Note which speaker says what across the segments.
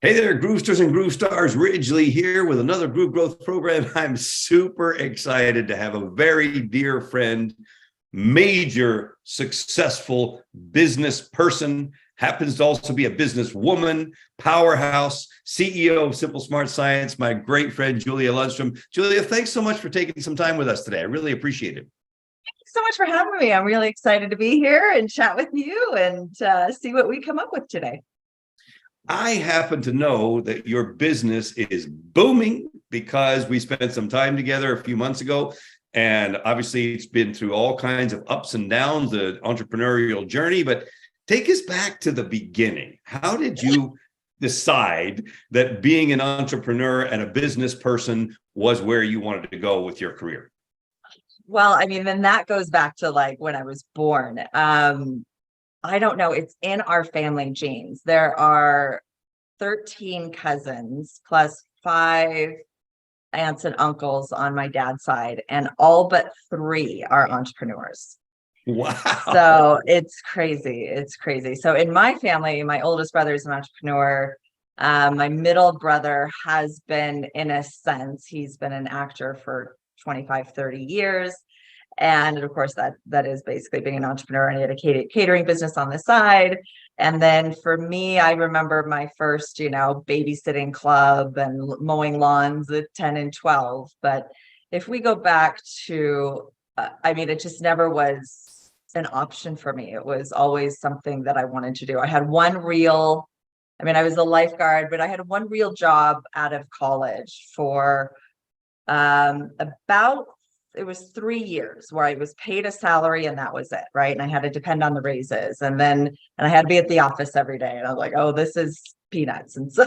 Speaker 1: Hey there, Groovesters and Groove Stars. Ridgely here with another Groove Growth program. I'm super excited to have a very dear friend, major successful business person, happens to also be a businesswoman, powerhouse, CEO of Simple Smart Science, my great friend, Julia Lundstrom. Julia, thanks so much for taking some time with us today. I really appreciate it.
Speaker 2: So much for having me. I'm really excited to be here and chat with you and see what we come up with today.
Speaker 1: I happen to know that your business is booming because we spent some time together a few months ago. And obviously, it's been through all kinds of ups and downs, the entrepreneurial journey. But take us back to the beginning. How did you decide that being an entrepreneur and a business person was where you wanted to go with your career?
Speaker 2: Well, I mean, then that goes back to like when I was born. I don't know. It's in our family genes. There are 13 cousins plus 5 aunts and uncles on my dad's side, and all but 3 are entrepreneurs.
Speaker 1: Wow.
Speaker 2: So it's crazy. It's crazy. So in my family, my oldest brother is an entrepreneur. My middle brother has been, in a sense, he's been an actor for 25, 30 years. And of course, that is basically being an entrepreneur, and he had a catering business on the side. And then for me, I remember my first, babysitting club and mowing lawns at 10 and 12. But if we go back to, it just never was an option for me. It was always something that I wanted to do. I was a lifeguard, but I had one real job out of college for about it was 3 years where I was paid a salary and that was it, right? And I had to depend on the raises, and I had to be at the office every day, and I was like, oh, this is peanuts. And so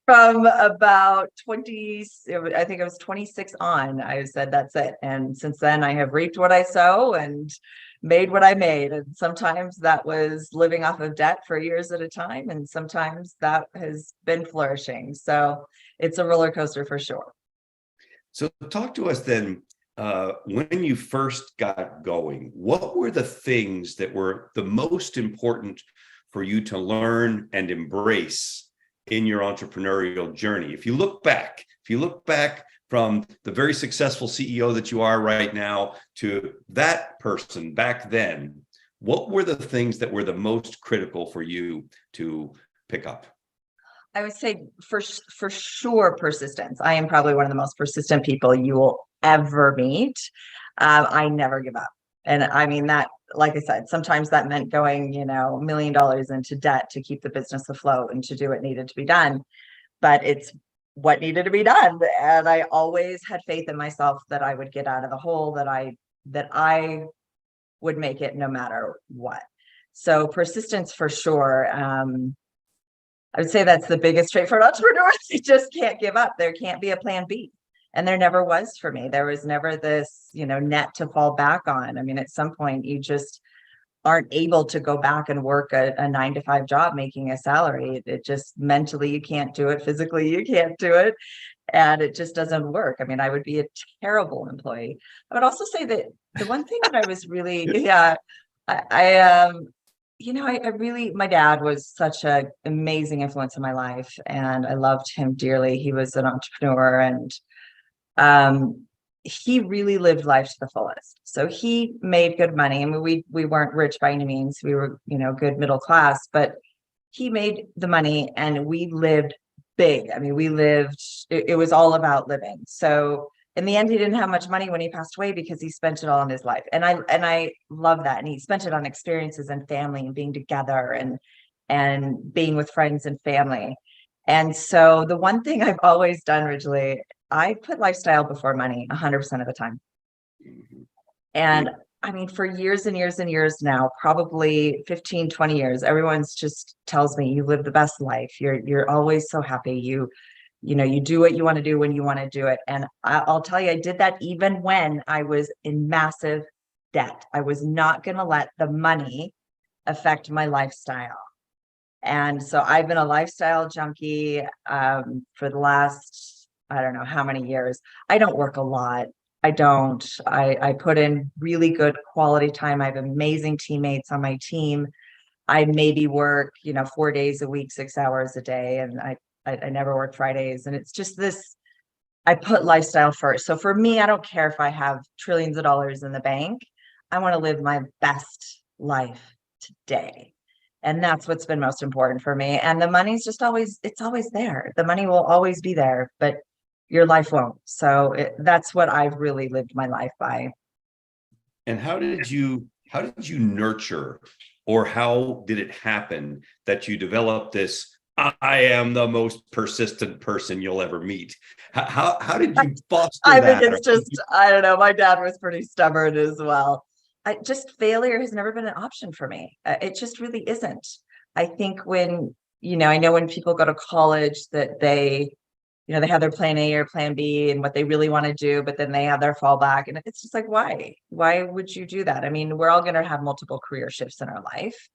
Speaker 2: from about 20, I think I was 26 on, I said that's it. And since then I have reaped what I sow and made what I made. And sometimes that was living off of debt for years at a time, and sometimes that has been flourishing. So it's a roller coaster for sure.
Speaker 1: So talk to us then, when you first got going, what were the things that were the most important for you to learn and embrace in your entrepreneurial journey? If you look back from the very successful CEO that you are right now to that person back then, what were the things that were the most critical for you to pick up?
Speaker 2: I would say for sure, persistence. I am probably one of the most persistent people you will ever meet. I never give up. And I mean that, like I said, sometimes that meant going, $1 million into debt to keep the business afloat and to do what needed to be done. But it's what needed to be done. And I always had faith in myself that I would get out of the hole, that I would make it no matter what. So persistence for sure. I would say that's the biggest trait for an entrepreneur. You just can't give up. There can't be a plan B. And there never was for me. There was never this, net to fall back on. I mean, at some point you just aren't able to go back and work a 9-to-5 job making a salary. It just mentally you can't do it. Physically you can't do it. And it just doesn't work. I mean, I would be a terrible employee. I would also say that the one thing that I was really, my dad was such an amazing influence in my life, and I loved him dearly. He was an entrepreneur, and he really lived life to the fullest. So he made good money. I mean, we weren't rich by any means. We were, good middle class, but he made the money and we lived big. I mean, it was all about living. So in the end, he didn't have much money when he passed away because he spent it all on his life. And I love that. And he spent it on experiences and family and being together and being with friends and family. And so the one thing I've always done, Ridgely, I put lifestyle before money 100% of the time. And I mean, for years and years and years now, probably 15, 20 years, everyone's just tells me you live the best life. You're always so happy. You do what you want to do when you want to do it. And I'll tell you, I did that even when I was in massive debt. I was not going to let the money affect my lifestyle. And so I've been a lifestyle junkie for the last, I don't know how many years. I don't work a lot. I put in really good quality time. I have amazing teammates on my team. I maybe work, 4 days a week, 6 hours a day, and I never work Fridays. And it's just this, I put lifestyle first. So for me, I don't care if I have trillions of dollars in the bank. I want to live my best life today. And that's what's been most important for me. And the money's just always, it's always there. The money will always be there, but your life won't. So that's what I've really lived my life by.
Speaker 1: And how did you nurture, or how did it happen that you developed this I am the most persistent person you'll ever meet? How did you foster
Speaker 2: I think
Speaker 1: that?
Speaker 2: it's just, I don't know. My dad was pretty stubborn as well. Failure has never been an option for me. It just really isn't. I think I know when people go to college that they have their plan A or plan B and what they really want to do, but then they have their fallback. And it's just like, why? Why would you do that? I mean, we're all going to have multiple career shifts in our life.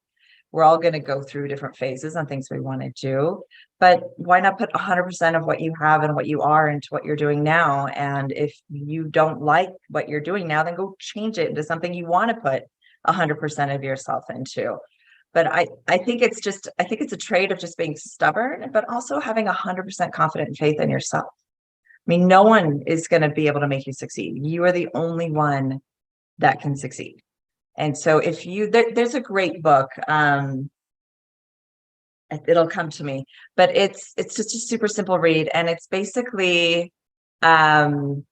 Speaker 2: We're all going to go through different phases on things we want to do, but why not put 100% of what you have and what you are into what you're doing now? And if you don't like what you're doing now, then go change it into something you want to put 100% of yourself into. But I think it's a trait of just being stubborn, but also having 100% confident faith in yourself. I mean, no one is going to be able to make you succeed. You are the only one that can succeed. And so there's a great book, it'll come to me, but it's just a super simple read. And it's basically about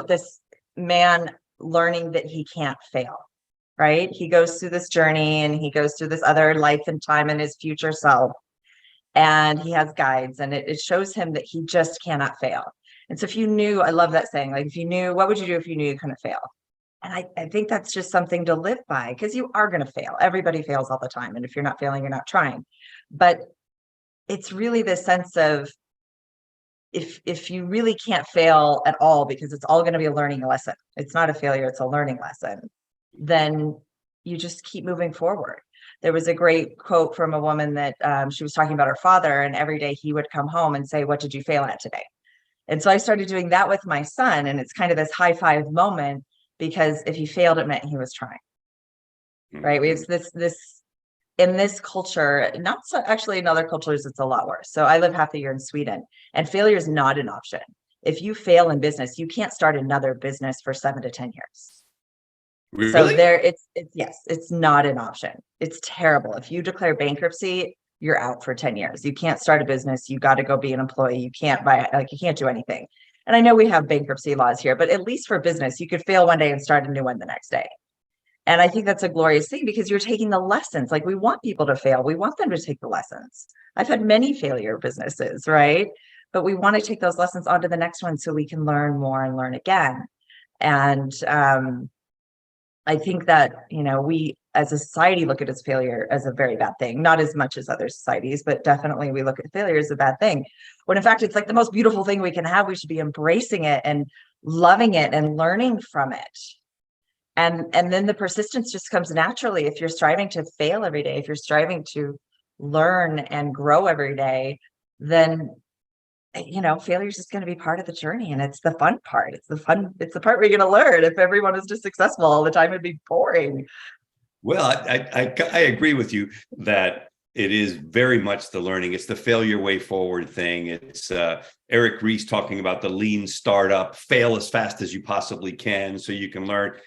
Speaker 2: this man learning that he can't fail, right? He goes through this journey and he goes through this other life and time in his future self. And he has guides, and it shows him that he just cannot fail. And so I love that saying, like, what would you do if you knew you couldn't fail? And I think that's just something to live by, because you are going to fail. Everybody fails all the time. And if you're not failing, you're not trying. But it's really the sense of, if you really can't fail at all, because it's all going to be a learning lesson. It's not a failure, it's a learning lesson. Then you just keep moving forward. There was a great quote from a woman that she was talking about her father, and every day he would come home and say, "What did you fail at today?" And so I started doing that with my son. And it's kind of this high five moment, because if he failed, it meant he was trying, right? We have this in this culture, not so actually in other cultures, it's a lot worse. So I live half the year in Sweden, and failure is not an option. If you fail in business, you can't start another business for 7 to 10 years.
Speaker 1: Really?
Speaker 2: So yes, it's not an option. It's terrible. If you declare bankruptcy, you're out for 10 years. You can't start a business. You got to go be an employee. You can't you can't do anything. And I know we have bankruptcy laws here, but at least for business, you could fail one day and start a new one the next day. And I think that's a glorious thing, because you're taking the lessons. Like, we want people to fail. We want them to take the lessons. I've had many failure businesses, right? But we want to take those lessons onto the next one so we can learn more and learn again. And I think that, we as a society look at as failure as a very bad thing, not as much as other societies, but definitely we look at failure as a bad thing. When in fact, it's like the most beautiful thing we can have. We should be embracing it and loving it and learning from it. And then the persistence just comes naturally. If you're striving to fail every day, if you're striving to learn and grow every day, then failure is just going to be part of the journey. And it's the fun part. It's the part where you're going to learn. If everyone is just successful all the time, it'd be boring.
Speaker 1: Well, I agree with you that it is very much the learning. It's the failure way forward thing. It's Eric Ries talking about the lean startup, fail as fast as you possibly can so you can learn.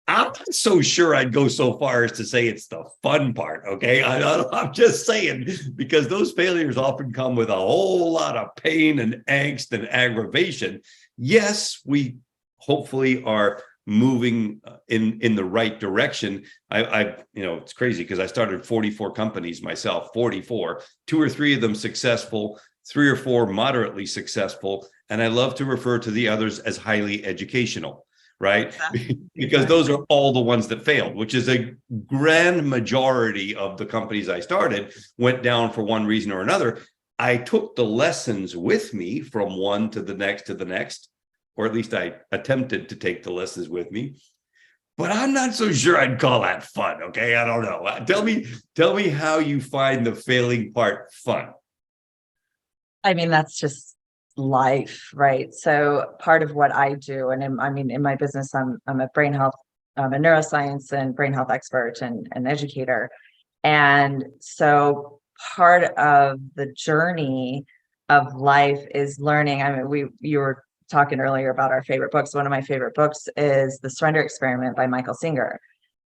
Speaker 1: I'm not so sure I'd go so far as to say it's the fun part. Okay. I'm just saying, because those failures often come with a whole lot of pain and angst and aggravation. Yes, we hopefully are moving in the right direction. It's crazy, because I started 44 companies myself, 44, 2 or 3 of them successful, 3 or 4 moderately successful. And I love to refer to the others as highly educational. Right? Because those are all the ones that failed, which is a grand majority of the companies I started went down for one reason or another. I took the lessons with me from one to the next, or at least I attempted to take the lessons with me. But I'm not so sure I'd call that fun. Okay. I don't know. Tell me how you find the failing part fun.
Speaker 2: I mean, that's just life, right? So part of what I do, and in my business, I'm a brain health, I'm a neuroscience and brain health expert and an educator. And so part of the journey of life is learning. I mean, you were talking earlier about our favorite books. One of my favorite books is The Surrender Experiment by Michael Singer.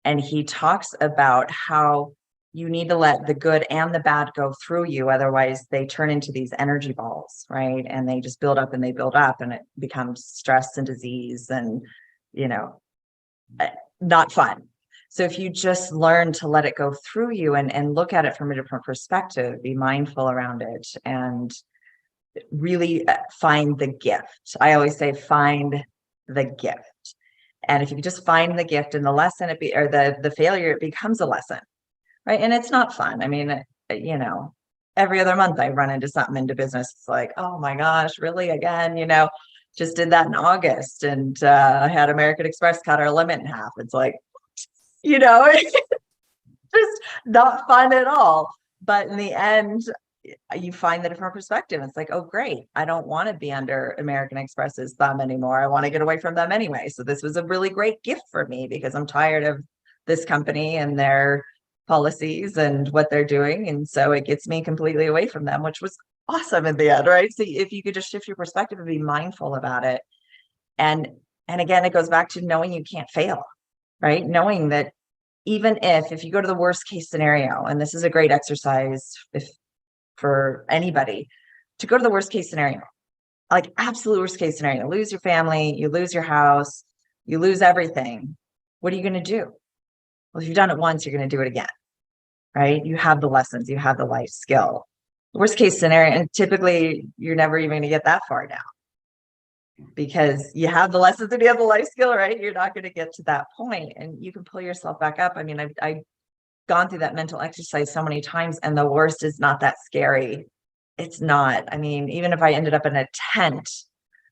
Speaker 2: And he talks about how you need to let the good and the bad go through you. Otherwise, they turn into these energy balls, right? And they just build up and they build up, and it becomes stress and disease and, you know, not fun. So if you just learn to let it go through you and look at it from a different perspective, be mindful around it, and really find the gift. I always say, find the gift. And if you just find the gift in the lesson, or the failure, it becomes a lesson, right? And it's not fun. I mean, you know, every other month I run into something into business. It's like, oh my gosh, really again? You know, just did that in August, and I had American Express cut our limit in half. It's like, you know, just not fun at all. But in the end, you find the different perspective. It's like, oh, great. I don't want to be under American Express's thumb anymore. I want to get away from them anyway. So this was a really great gift for me, because I'm tired of this company and their policies and what they're doing. And so it gets me completely away from them, which was awesome in the end, right? So if you could just shift your perspective and be mindful about it. And again, it goes back to knowing you can't fail, right? Knowing that even if you go to the worst case scenario, and this is a great exercise for anybody to go to the worst case scenario, like absolute worst case scenario, lose your family, you lose your house, you lose everything. What are you going to do? Well, if you've done it once, you're going to do it again, right? You have the lessons, you have the life skill. Worst case scenario, and typically you're never even going to get that far down, because you have the lessons and you have the life skill, right? You're not going to get to that point, and you can pull yourself back up. I mean, I've gone through that mental exercise so many times, and the worst is not that scary. It's not. I mean, even if I ended up in a tent,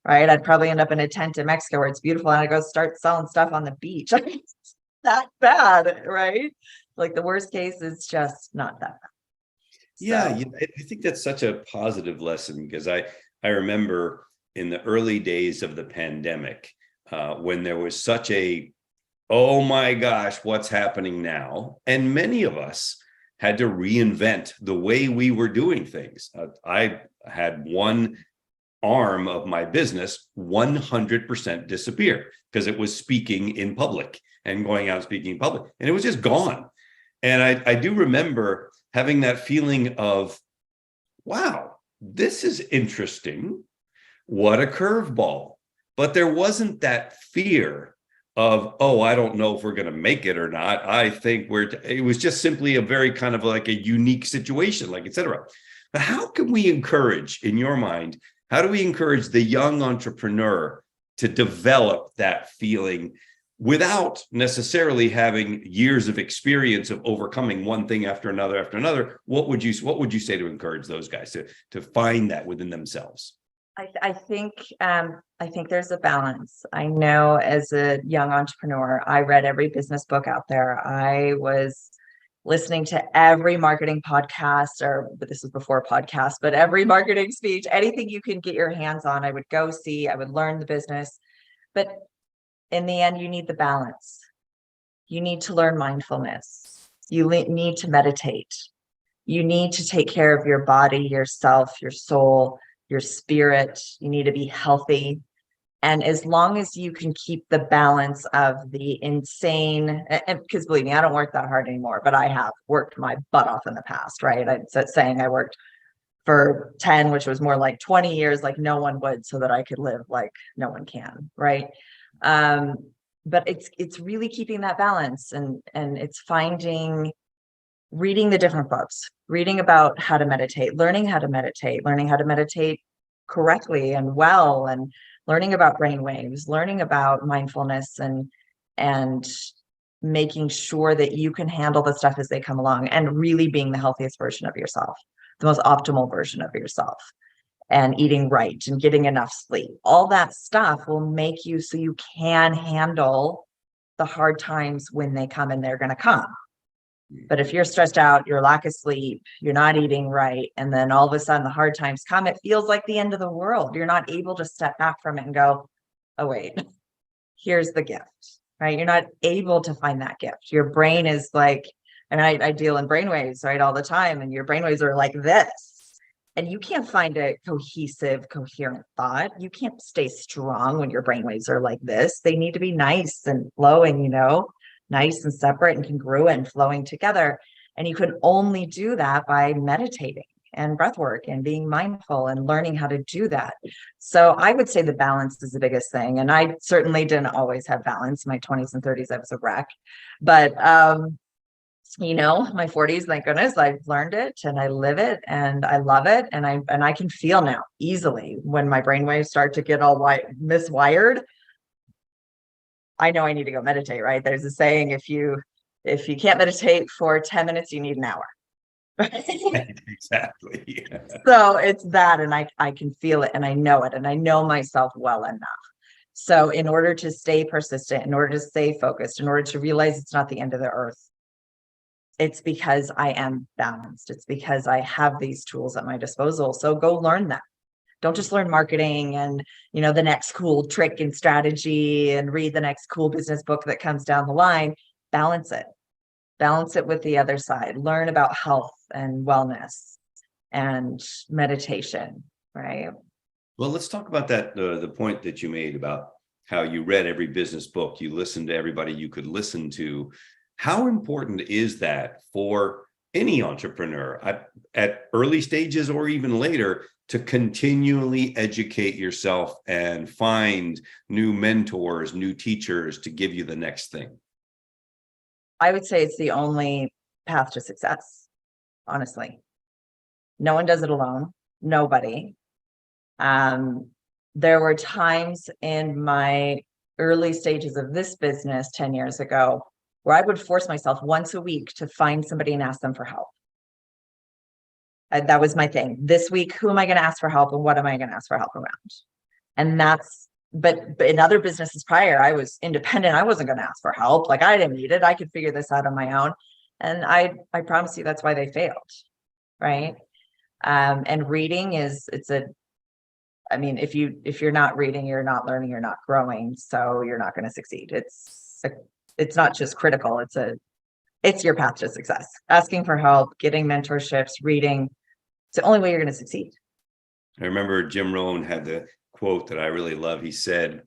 Speaker 2: right? I'd probably end up in a tent in Mexico where it's beautiful, and I go start selling stuff on the beach. I mean, it's that bad, right? Like the worst case is just not that bad.
Speaker 1: Yeah,
Speaker 2: So,
Speaker 1: I think that's such a positive lesson, because I remember in the early days of the pandemic, when there was such a, oh my gosh, what's happening now? And many of us had to reinvent the way we were doing things. I had one arm of my business 100% disappear, because it was speaking in public and going out speaking in public, and it was just gone. And I do remember having that feeling of, wow, this is interesting. What a curveball. But there wasn't that fear of, oh, I don't know if we're going to make it or not. I think it was just simply a very kind of like a unique situation, like, et cetera. But how can we encourage, in your mind, how do we encourage the young entrepreneur to develop that feeling without necessarily having years of experience of overcoming one thing after another? What would you say to encourage those guys to find that within themselves?
Speaker 2: I think there's a balance. I know as a young entrepreneur, I read every business book out there. I was listening to every marketing podcast, but this was before podcasts, but every marketing speech, anything you can get your hands on, I would go see, I would learn the business. But in the end, you need the balance. You need to learn mindfulness. You need to meditate. You need to take care of your body, yourself, your soul, your spirit. You need to be healthy. And as long as you can keep the balance of the insane, and because believe me, I don't work that hard anymore, but I have worked my butt off in the past, right? I'm saying I worked for 10, which was more like 20 years, like no one would, so that I could live like no one can, right? But it's really keeping that balance, and it's reading the different books, reading about how to meditate, learning how to meditate correctly and well, and learning about brain waves, learning about mindfulness, and making sure that you can handle the stuff as they come along, and really being the healthiest version of yourself, the most optimal version of yourself, and eating right and getting enough sleep. All that stuff will make you so you can handle the hard times when they come, and they're going to come. But if you're stressed out, your lack of sleep, you're not eating right, and then all of a sudden the hard times come, it feels like the end of the world. You're not able to step back from it and go, oh, wait, here's the gift, right? You're not able to find that gift. Your brain is like I mean, I deal in brainwaves, right, all the time, and your brainwaves are like this. And you can't find a cohesive, coherent thought. You can't stay strong when your brainwaves are like this. They need to be nice and flowing, nice and separate and congruent and flowing together. And you can only do that by meditating and breath work and being mindful and learning how to do that. So I would say the balance is the biggest thing. And I certainly didn't always have balance. In my 20s and 30s, I was a wreck. But my 40s, thank goodness, I've learned it and I live it and I love it. And I can feel now easily when my brainwaves start to get all miswired. I know I need to go meditate, right? There's a saying, if you can't meditate for 10 minutes, you need an hour.
Speaker 1: Exactly.
Speaker 2: So it's that, and I can feel it and I know it and I know myself well enough. So in order to stay persistent, in order to stay focused, in order to realize it's not the end of the earth, it's because I am balanced. It's because I have these tools at my disposal. So go learn them. Don't just learn marketing and, the next cool trick and strategy and read the next cool business book that comes down the line. Balance it. Balance it with the other side. Learn about health and wellness and meditation, right?
Speaker 1: Well, let's talk about that, the point that you made about how you read every business book, you listened to everybody you could listen to. How important is that for any entrepreneur at early stages or even later to continually educate yourself and find new mentors, new teachers to give you the next thing?
Speaker 2: I would say it's the only path to success, honestly. No one does it alone. Nobody. There were times in my early stages of this business 10 years ago where I would force myself once a week to find somebody and ask them for help. That was my thing. This week, who am I going to ask for help and what am I going to ask for help around? And but in other businesses prior, I was independent. I wasn't going to ask for help. Like, I didn't need it. I could figure this out on my own. And I promise you, that's why they failed. Right. And reading if you're not reading, you're not learning, you're not growing. So you're not going to succeed. It's not just critical. It's your path to success. Asking for help, getting mentorships, reading. It's the only way you're going to succeed.
Speaker 1: I remember Jim Rohn had the quote that I really love. He said,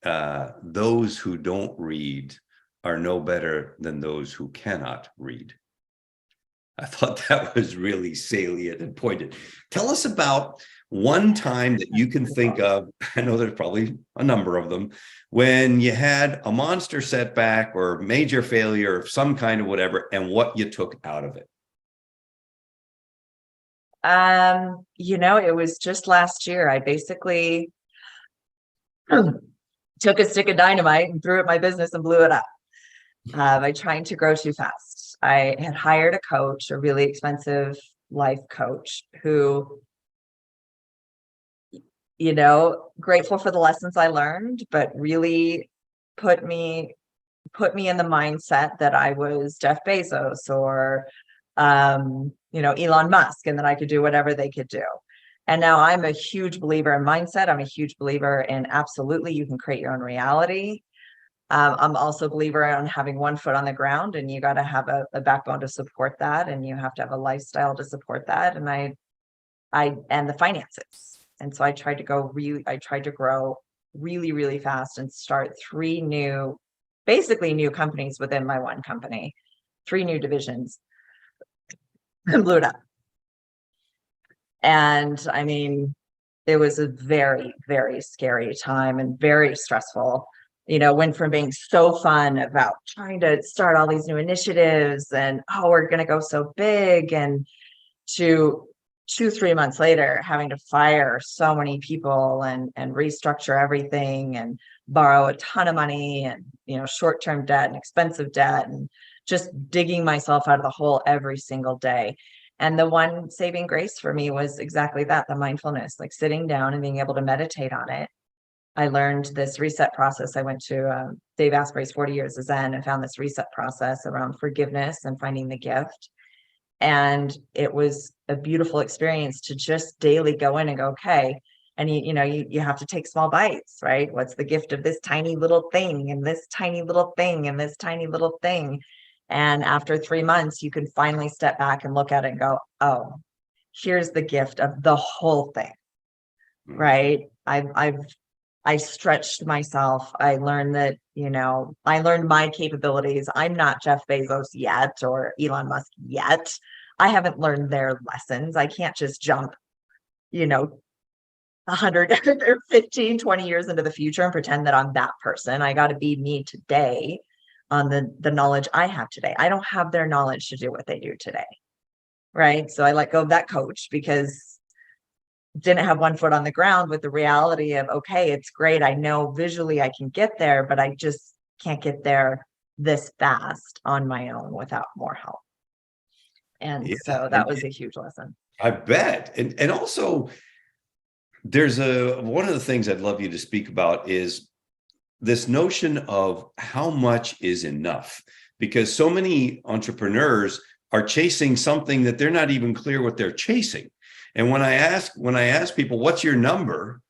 Speaker 1: those who don't read are no better than those who cannot read. I thought that was really salient and pointed. Tell us about one time that you can think of. I know there's probably a number of them, when you had a monster setback or major failure of some kind of whatever, and what you took out of it.
Speaker 2: It was just last year. I basically took a stick of dynamite and threw it at my business and blew it up by trying to grow too fast. I had hired a coach, a really expensive life coach who, grateful for the lessons I learned, but really put me in the mindset that I was Jeff Bezos or, Elon Musk, and that I could do whatever they could do. And now I'm a huge believer in mindset. I'm a huge believer in absolutely you can create your own reality. I'm also a believer in having one foot on the ground, and you got to have a backbone to support that, and you have to have a lifestyle to support that. And and the finances. And so I tried to grow really, really fast and start 3 basically new companies within my one company, 3 new divisions, and blew it up. And I mean, it was a very, very scary time and very stressful. Went from being so fun about trying to start all these new initiatives and, we're going to go so big, and to 2-3 months later, having to fire so many people and restructure everything and borrow a ton of money and, short-term debt and expensive debt, and just digging myself out of the hole every single day. And the one saving grace for me was exactly that, the mindfulness, like sitting down and being able to meditate on it. I learned this reset process. I went to Dave Asprey's 40 Years of Zen and found this reset process around forgiveness and finding the gift. And it was a beautiful experience to just daily go in and go, okay. And you have to take small bites, right? What's the gift of this tiny little thing and this tiny little thing and this tiny little thing? And after 3 months, you can finally step back and look at it and go, oh, here's the gift of the whole thing, right? I stretched myself. I learned that, I learned my capabilities. I'm not Jeff Bezos yet or Elon Musk yet. I haven't learned their lessons. I can't just jump, 100 or 15, 20 years into the future and pretend that I'm that person. I got to be me today on the knowledge I have today. I don't have their knowledge to do what they do today. Right. So I let go of that coach because didn't have one foot on the ground with the reality of, okay, it's great. I know visually I can get there, but I just can't get there this fast on my own without more help. And so that was a huge lesson.
Speaker 1: I bet. And also there's one of the things I'd love you to speak about is this notion of how much is enough, because so many entrepreneurs are chasing something that they're not even clear what they're chasing. And when I ask people, what's your number?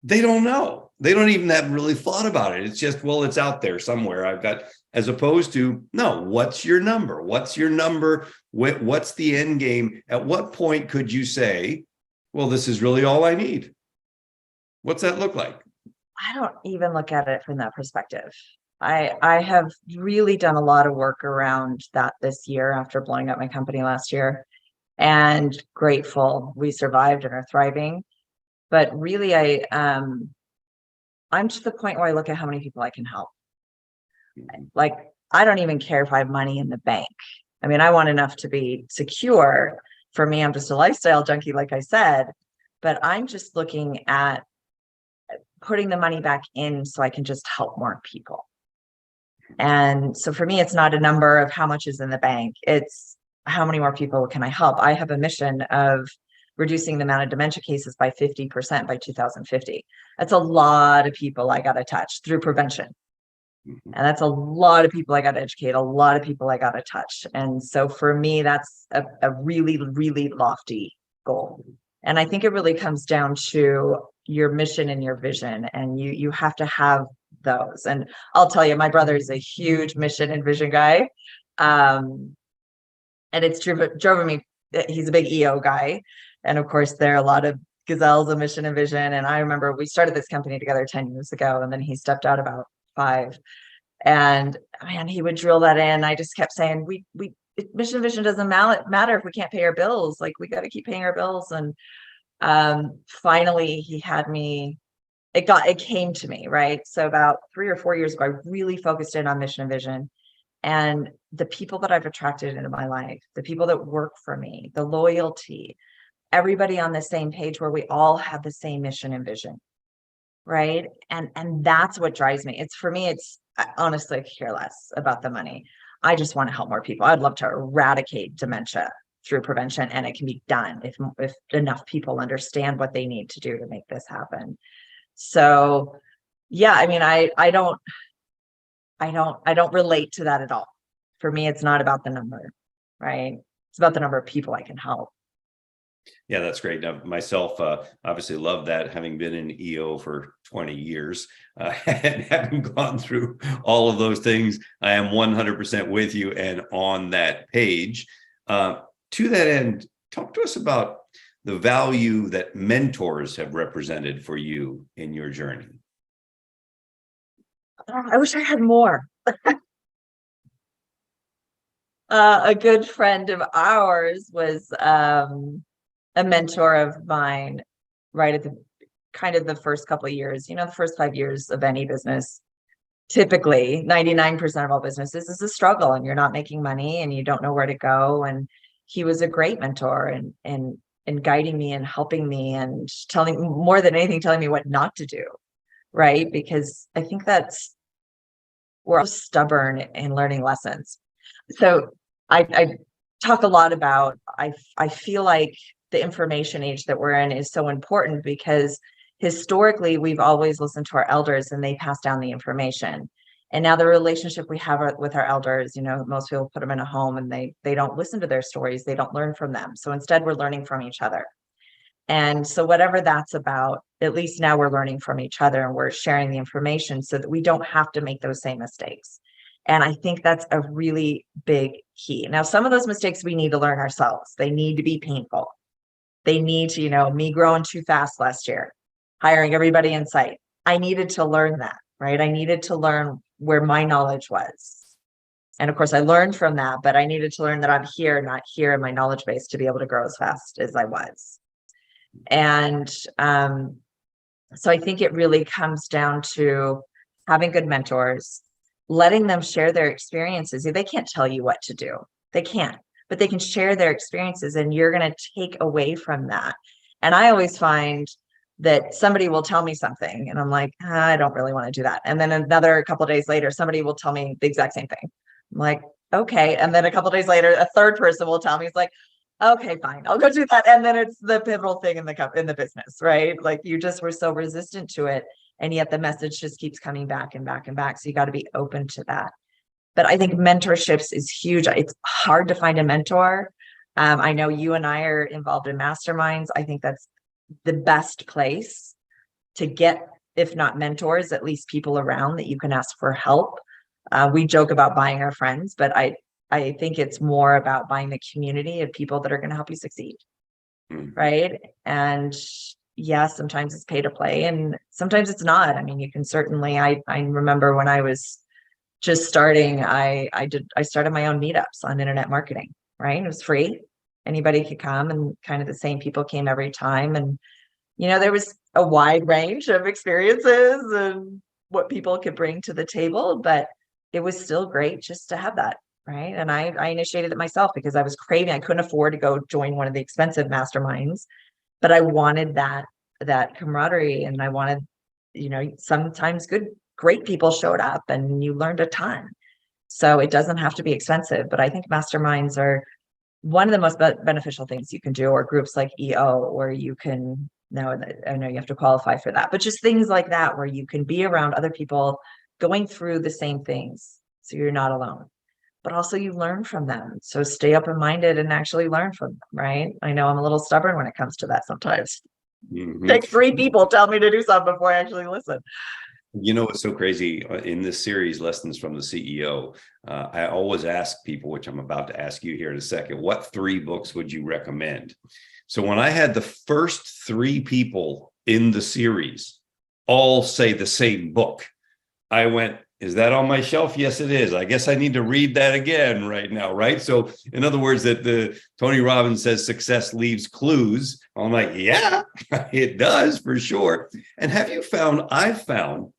Speaker 1: They don't know. They don't even have really thought about it. It's just, well, it's out there somewhere. I've got, as opposed to, no, what's your number? What's your number? What's the end game? At what point could you say, well, this is really all I need? What's that look like?
Speaker 2: I don't even look at it from that perspective. I have really done a lot of work around that this year after blowing up my company last year, and grateful we survived and are thriving. But really, I'm to the point where I look at how many people I can help. Like, I don't even care if I have money in the bank. I mean, I want enough to be secure. For me, I'm just a lifestyle junkie, like I said, but I'm just looking at putting the money back in so I can just help more people. And so for me, it's not a number of how much is in the bank. It's how many more people can I help? I have a mission of reducing the amount of dementia cases by 50% by 2050. That's a lot of people I got to touch through prevention. And that's a lot of people I got to educate, a lot of people I got to touch. And so for me, that's a really, really lofty goal. And I think it really comes down to your mission and your vision. And you have to have those. And I'll tell you, my brother is a huge mission and vision guy. And it's driven me, he's a big EO guy. And of course, there are a lot of gazelles of mission and vision. And I remember we started this company together 10 years ago, and then he stepped out about 5. And man, he would drill that in. I just kept saying, we mission and vision doesn't matter if we can't pay our bills. Like, we got to keep paying our bills. And finally he had me, it came to me, right? So about 3 or 4 years ago, I really focused in on mission and vision. And the people that I've attracted into my life, the people that work for me, the loyalty, everybody on the same page where we all have the same mission and vision, right? And that's what drives me. It's, for me, it's honestly, I could care less about the money. I just want to help more people. I'd love to eradicate dementia through prevention, and it can be done if enough people understand what they need to do to make this happen. So yeah, I mean, I don't relate to that at all. For me, it's not about the number, right? It's about the number of people I can help.
Speaker 1: Yeah, that's great. Now, myself, obviously love that, having been in EO for 20 years and having gone through all of those things. I am 100% with you and on that page. To that end, talk to us about the value that mentors have represented for you in your journey.
Speaker 2: I wish I had more. A good friend of ours was a mentor of mine right at the kind of the first couple of years. The first 5 years of any business, typically 99% of all businesses is a struggle, and you're not making money and you don't know where to go. And he was a great mentor and guiding me and helping me and telling, more than anything, telling me what not to do, right? Because I think we're all stubborn in learning lessons. So I talk a lot about, I feel like the information age that we're in is so important, because historically we've always listened to our elders and they pass down the information. And now the relationship we have with our elders, most people put them in a home and they don't listen to their stories. They don't learn from them. So instead we're learning from each other. And so whatever that's about, at least now we're learning from each other and we're sharing the information so that we don't have to make those same mistakes. And I think that's a really big key. Now, some of those mistakes we need to learn ourselves. They need to be painful. They need to, me growing too fast last year, hiring everybody in sight. I needed to learn that, right? I needed to learn where my knowledge was. And of course, I learned from that, but I needed to learn that I'm here, not here in my knowledge base to be able to grow as fast as I was. And so I think it really comes down to having good mentors, letting them share their experiences. They can't tell you what to do. They can't, but they can share their experiences, and you're going to take away from that. And I always find that somebody will tell me something and I'm like, I don't really want to do that. And then another couple of days later, somebody will tell me the exact same thing. I'm like, okay. And then a couple of days later, a third person will tell me, it's like, okay, fine, I'll go do that. And then it's the pivotal thing in the business, right? Like you just were so resistant to it. And yet the message just keeps coming back and back and back. So you got to be open to that. But I think mentorships is huge. It's hard to find a mentor. I know you and I are involved in masterminds. I think that's the best place to get, if not mentors, at least people around that you can ask for help. We joke about buying our friends, but I think it's more about buying the community of people that are going to help you succeed. Right. And yeah, sometimes it's pay to play and sometimes it's not. I mean, you can certainly, I remember when I was just starting, I started my own meetups on internet marketing, right? It was free. Anybody could come, and kind of the same people came every time. And, there was a wide range of experiences and what people could bring to the table, but it was still great just to have that. Right. And I initiated it myself because I was craving, I couldn't afford to go join one of the expensive masterminds, but I wanted that camaraderie. And I wanted, sometimes great people showed up and you learned a ton. So it doesn't have to be expensive, but I think masterminds are one of the most beneficial things you can do, or groups like EO, or you can, I know you have to qualify for that, but just things like that, where you can be around other people going through the same things. So you're not alone, but also you learn from them. So stay open-minded and actually learn from them, right? I know I'm a little stubborn when it comes to that sometimes. Take 3 people tell me to do something before I actually listen.
Speaker 1: It's so crazy in this series, Lessons from the CEO. I always ask people, which I'm about to ask you here in a second, what 3 books would you recommend? So when I had the first 3 people in the series all say the same book, I went, is that on my shelf? Yes, it is. I guess I need to read that again right now, right? So in other words, that the Tony Robbins says success leaves clues. I'm like, yeah, it does for sure. And I've found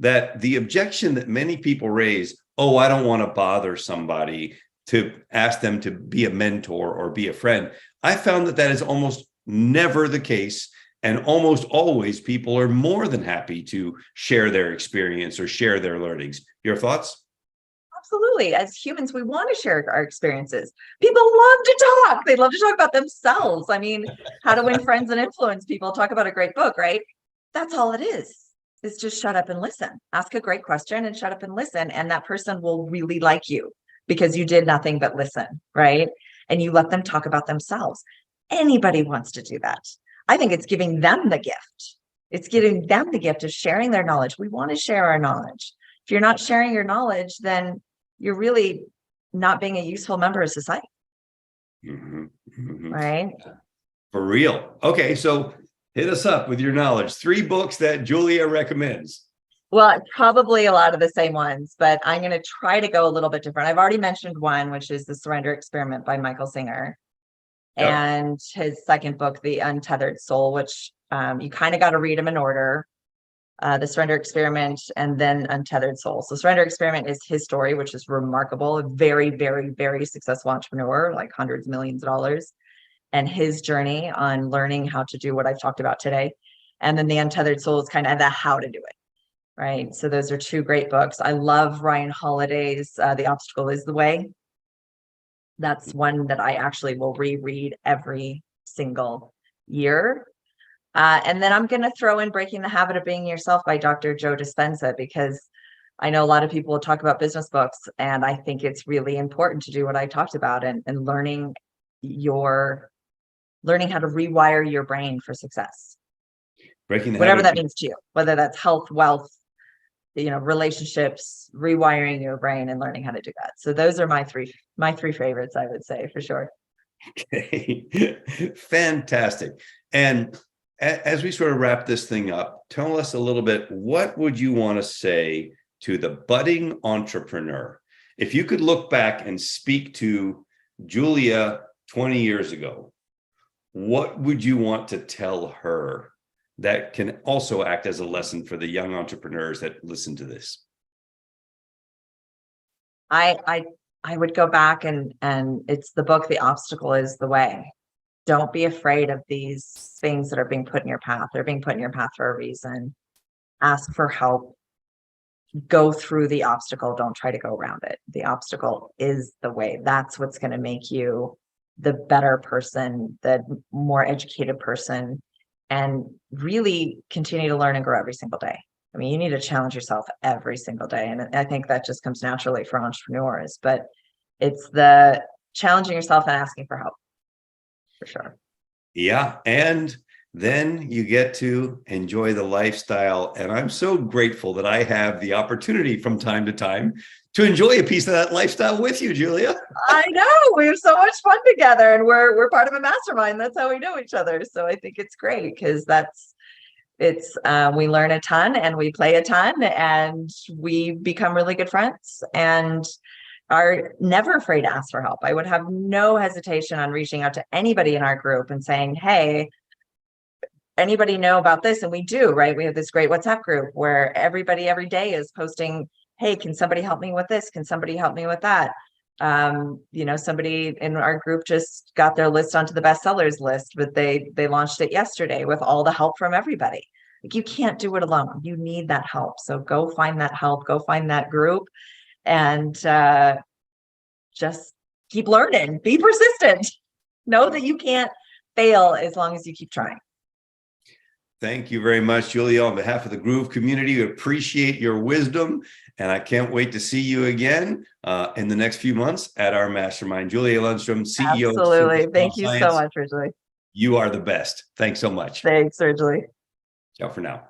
Speaker 1: that the objection that many people raise, oh, I don't want to bother somebody to ask them to be a mentor or be a friend. I found that is almost never the case. And almost always people are more than happy to share their experience or share their learnings. Your thoughts?
Speaker 2: Absolutely. As humans, we want to share our experiences. People love to talk. They love to talk about themselves. I mean, How to Win Friends and Influence People, talk about a great book, right? That's all it is just shut up and listen. Ask a great question and shut up and listen. And that person will really like you because you did nothing but listen, right? And you let them talk about themselves. Anybody wants to do that. I think it's giving them the gift. It's giving them the gift of sharing their knowledge. We want to share our knowledge. If you're not sharing your knowledge, then you're really not being a useful member of society. Right?
Speaker 1: For real. Okay, so hit us up with your knowledge. 3 books that Julia recommends.
Speaker 2: Well, probably a lot of the same ones, but I'm going to try to go a little bit different. I've already mentioned one, which is The Surrender Experiment by Michael Singer. Yep. And his second book, The Untethered Soul, which you kind of got to read them in order. The Surrender Experiment and then Untethered Soul. So Surrender Experiment is his story, which is remarkable. A very, very, very successful entrepreneur, like hundreds of millions of dollars, and his journey on learning how to do what I've talked about today. And then The Untethered Soul is kind of the how to do it. Right. So those are 2 great books. I love Ryan Holiday's The Obstacle is the Way. That's one that I actually will reread every single year. And then I'm going to throw in Breaking the Habit of Being Yourself by Dr. Joe Dispenza, because I know a lot of people will talk about business books, and I think it's really important to do what I talked about and learning how to rewire your brain for success.
Speaker 1: Breaking the
Speaker 2: whatever
Speaker 1: habit
Speaker 2: that means to you, whether that's health, wealth, relationships, rewiring your brain and learning how to do that. So those are my three favorites, I would say, for sure.
Speaker 1: Okay. Fantastic. And as we sort of wrap this thing up, tell us a little bit, what would you want to say to the budding entrepreneur? If you could look back and speak to Julia 20 years ago, what would you want to tell her that can also act as a lesson for the young entrepreneurs that listen to this?
Speaker 2: I would go back and it's the book, The Obstacle is the Way. Don't be afraid of these things that are being put in your path. They're being put in your path for a reason. Ask for help. Go through the obstacle. Don't try to go around it. The obstacle is the way. That's what's going to make you the better person, the more educated person, and really continue to learn and grow every single day. I mean, you need to challenge yourself every single day. And I think that just comes naturally for entrepreneurs, but it's the challenging yourself and asking for help, for sure.
Speaker 1: Yeah. And then you get to enjoy the lifestyle. And I'm so grateful that I have the opportunity from time to time to enjoy a piece of that lifestyle with you, Julia.
Speaker 2: I know, we have so much fun together, and we're part of a mastermind. That's how we know each other. So I think it's great because we learn a ton and we play a ton and we become really good friends and are never afraid to ask for help. I would have no hesitation on reaching out to anybody in our group and saying, hey, anybody know about this? And we do, right? We have this great WhatsApp group where everybody every day is posting, hey, can somebody help me with this? Can somebody help me with that? Somebody in our group just got their list onto the bestsellers list, but they launched it yesterday with all the help from everybody. Like, you can't do it alone. You need that help. So go find that help, go find that group, and just keep learning, be persistent. Know that you can't fail as long as you keep trying.
Speaker 1: Thank you very much, Julia. On behalf of the Groove community, we appreciate your wisdom, and I can't wait to see you again in the next few months at our mastermind. Julia Lundstrom, CEO.
Speaker 2: Absolutely. Thank you so much, Ridgely.
Speaker 1: You are the best. Thanks so much.
Speaker 2: Thanks, Ridgely.
Speaker 1: Ciao for now.